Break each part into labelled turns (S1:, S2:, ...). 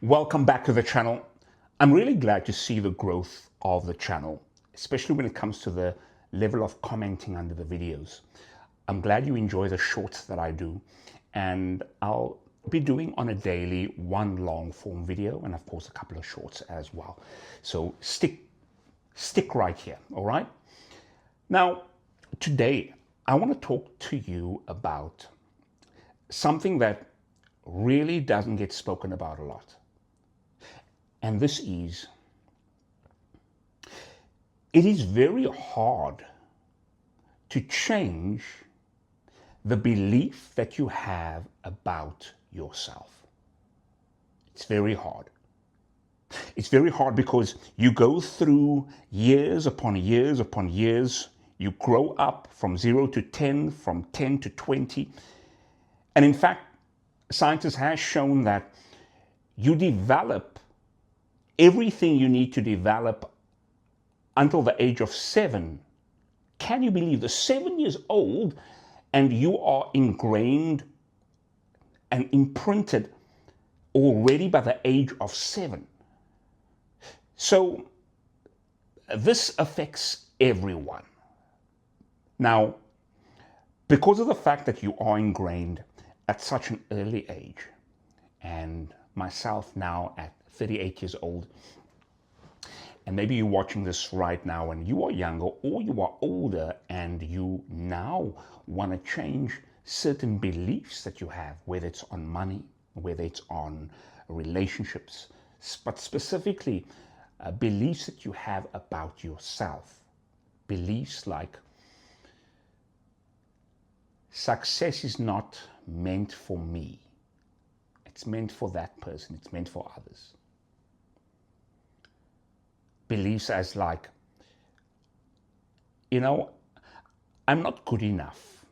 S1: Welcome back to the channel. I'm really glad to see the growth of the channel, especially when it comes to the level of commenting under the videos. I'm glad you enjoy the shorts that I do, and I'll be doing on a daily one long form video and of course a couple of shorts as well. So stick right here, all right? Now, today I want to talk to you about something that really doesn't get spoken about a lot. And this is, it is very hard to change the belief that you have about yourself. It's very hard. It's very hard because you go through years upon years upon years. You grow up from 0 to 10, from 10 to 20. And in fact, scientists have shown that you develop everything you need to develop until the age of 7. Can you believe the 7 years old and you are ingrained and imprinted already by the age of 7? So this affects everyone. Now, because of the fact that you are ingrained at such an early age, and myself now at 38 years old, and maybe you're watching this right now and you are younger or you are older and you now want to change certain beliefs that you have, whether it's on money, whether it's on relationships, but specifically beliefs that you have about yourself. Beliefs like success is not meant for me. It's meant for that person. It's meant for others. Beliefs as like, I'm not good enough.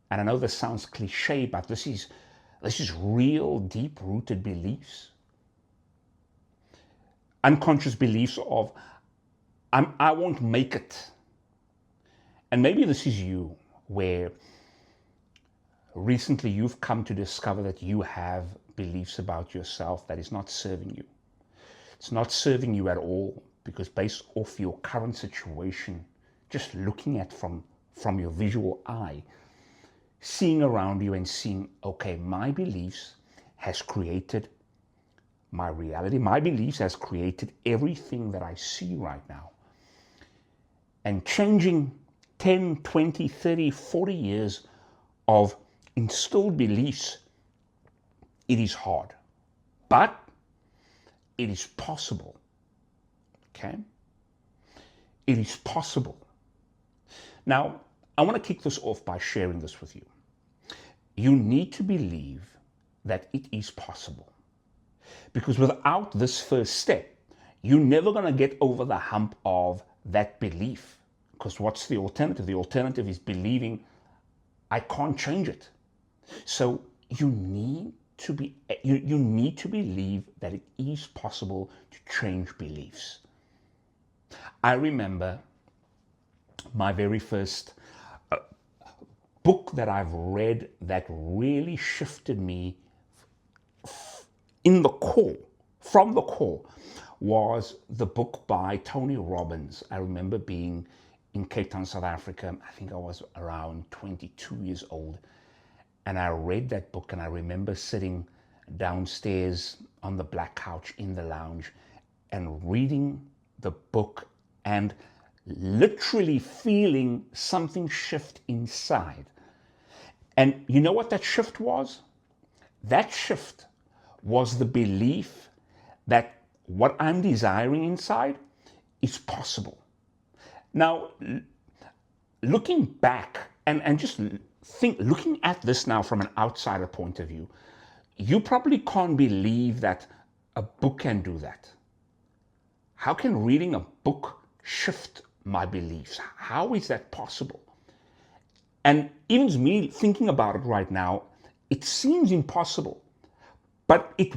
S1: And I know this sounds cliche, but this is real deep-rooted beliefs. Unconscious beliefs of, I won't make it. And maybe this is you, where recently you've come to discover that you have beliefs about yourself that is not serving you. It's not serving you at all, because based off your current situation, just looking at from your visual eye, seeing around you and seeing, okay, my beliefs has created my reality. My beliefs has created everything that I see right now. And changing 10, 20, 30, 40 years of instilled beliefs, it is hard. But it is possible, okay? It is possible. Now, I want to kick this off by sharing this with you. You need to believe that it is possible. Because without this first step, you're never going to get over the hump of that belief. Because what's the alternative? The alternative is believing I can't change it. So you need to believe that it is possible to change beliefs. I remember my very first book that I've read that really shifted me from the core, was the book by Tony Robbins. I remember being in Cape Town, South Africa. I think I was around 22 years old. And I read that book, and I remember sitting downstairs on the black couch in the lounge and reading the book and literally feeling something shift inside. And you know what that shift was? That shift was the belief that what I'm desiring inside is possible. Now, looking back and just looking at this now from an outsider point of view, you probably can't believe that a book can do that. How can reading a book shift my beliefs? How is that possible? And even me thinking about it right now, it seems impossible, but it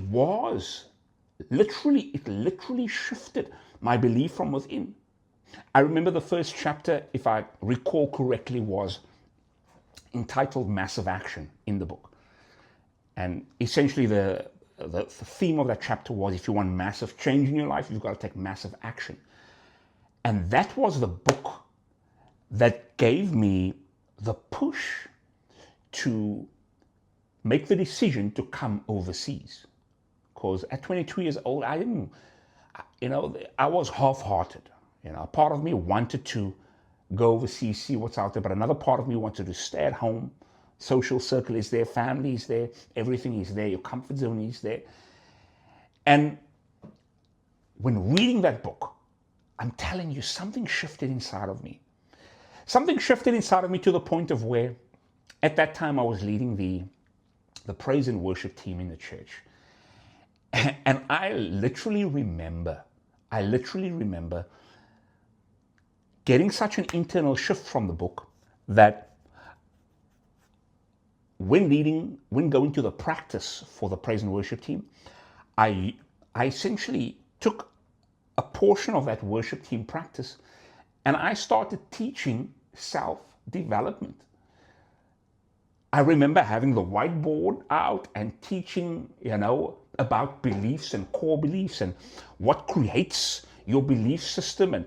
S1: literally shifted my belief from within. I remember the first chapter, if I recall correctly, was entitled Massive Action in the book. And essentially the the theme of that chapter was, if you want massive change in your life, you've got to take massive action. And that was the book that gave me the push to make the decision to come overseas. Because at 22 years old, I was half-hearted. A part of me wanted to go overseas, see what's out there, but another part of me wanted to stay at home. Social circle is there, family is there, everything is there, your comfort zone is there. And when reading that book, I'm telling you, something shifted inside of me. Something shifted inside of me to the point of where, at that time, I was leading the praise and worship team in the church. And I literally remember getting such an internal shift from the book that when going to the practice for the praise and worship team, I essentially took a portion of that worship team practice and I started teaching self-development. I remember having the whiteboard out and teaching, about beliefs and core beliefs and what creates your belief system.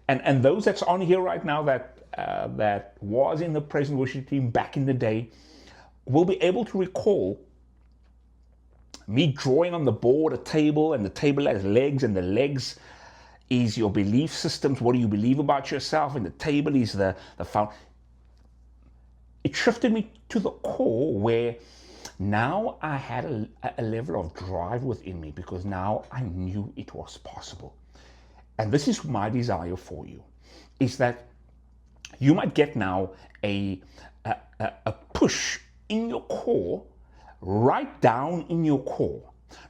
S1: And those that's on here right now that was in the praise and worship team back in the day will be able to recall me drawing on the board a table, and the table has legs, and the legs is your belief systems. What do you believe about yourself? And the table is the foundation. It shifted me to the core where now I had a level of drive within me, because now I knew it was possible. And this is my desire for you, is that you might get now a push in your core, right down in your core.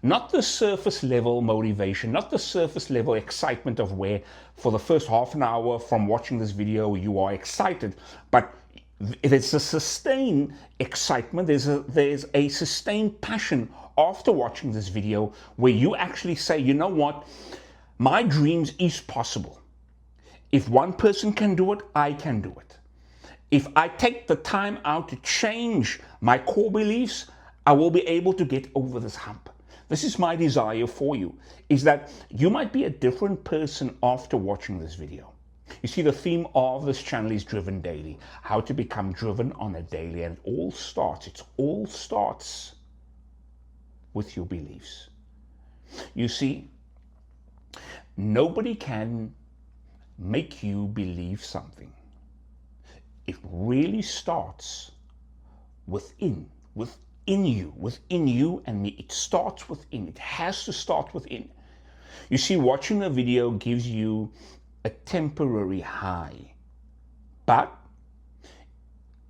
S1: Not the surface level motivation, not the surface level excitement of where for the first half an hour from watching this video you are excited, but it's a sustained excitement. There's a sustained passion after watching this video where you actually say, you know what, my dreams is possible. If one person can do it, I can do it. If I take the time out to change my core beliefs, I will be able to get over this hump. This is my desire for you, is that you might be a different person after watching this video. You see, the theme of this channel is Driven Daily, how to become driven on a daily, and it all starts with your beliefs. You see, nobody can make you believe something. It really starts within you and me. It starts within. It has to start within. You see, watching the video gives you a temporary high, but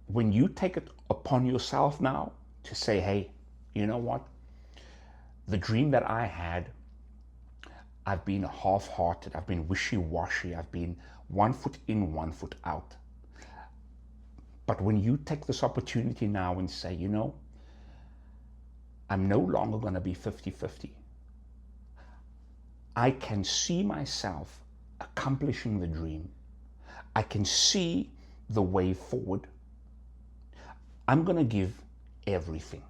S1: when you take it upon yourself now to say, hey, you know what, the dream that I had, I've been half-hearted, I've been wishy-washy, I've been 1 foot in, 1 foot out. But when you take this opportunity now and say, you know, I'm no longer going to be 50-50. I can see myself accomplishing the dream. I can see the way forward. I'm going to give everything.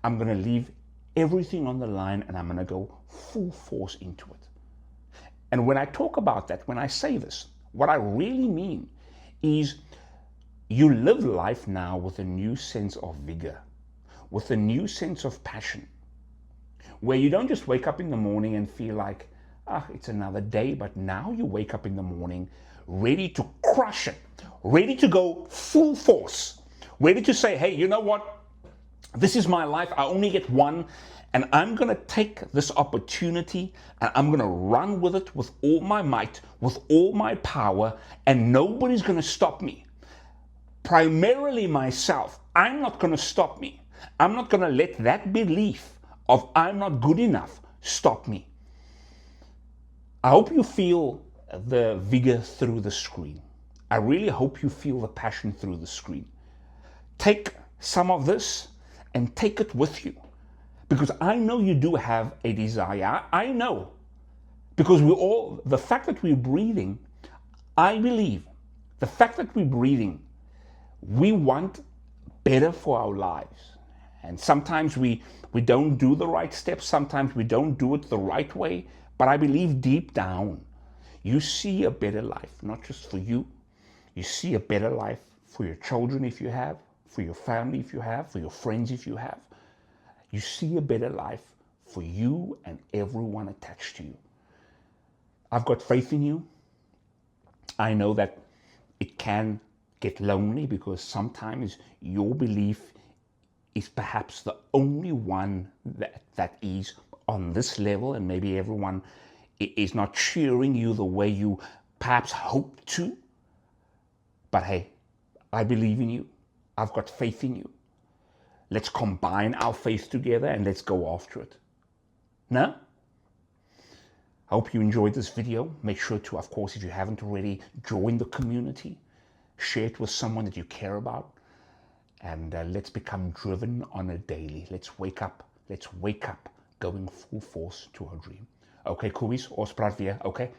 S1: I'm going to leave everything on the line, and I'm going to go full force into it. And when I talk about that, when I say this, what I really mean is you live life now with a new sense of vigor, with a new sense of passion, where you don't just wake up in the morning and feel like, it's another day, but now you wake up in the morning ready to crush it, ready to go full force, ready to say, hey, you know what? This is my life. I only get one, and I'm going to take this opportunity and I'm going to run with it with all my might, with all my power, and nobody's going to stop me. Primarily myself. I'm not going to stop me. I'm not going to let that belief of I'm not good enough stop me. I hope you feel the vigor through the screen. I really hope you feel the passion through the screen. Take some of this and take it with you, because I know you do have a desire. I know, because the fact that we're breathing, I believe, the fact that we're breathing, we want better for our lives. And sometimes we don't do the right steps. Sometimes we don't do it the right way. But I believe deep down, you see a better life, not just for you. You see a better life for your children if you have, for your family if you have, for your friends if you have. You see a better life for you and everyone attached to you. I've got faith in you. I know that it can get lonely because sometimes your belief is perhaps the only one that is on this level, and maybe everyone is not cheering you the way you perhaps hope to. But hey, I believe in you. I've got faith in you. Let's combine our faith together and let's go after it. No? I hope you enjoyed this video. Make sure to, of course, if you haven't already, join the community. Share it with someone that you care about. And let's become driven on a daily. Let's wake up. Let's wake up going full force to our dream. Okay, Kobies, ons praat weer. Okay,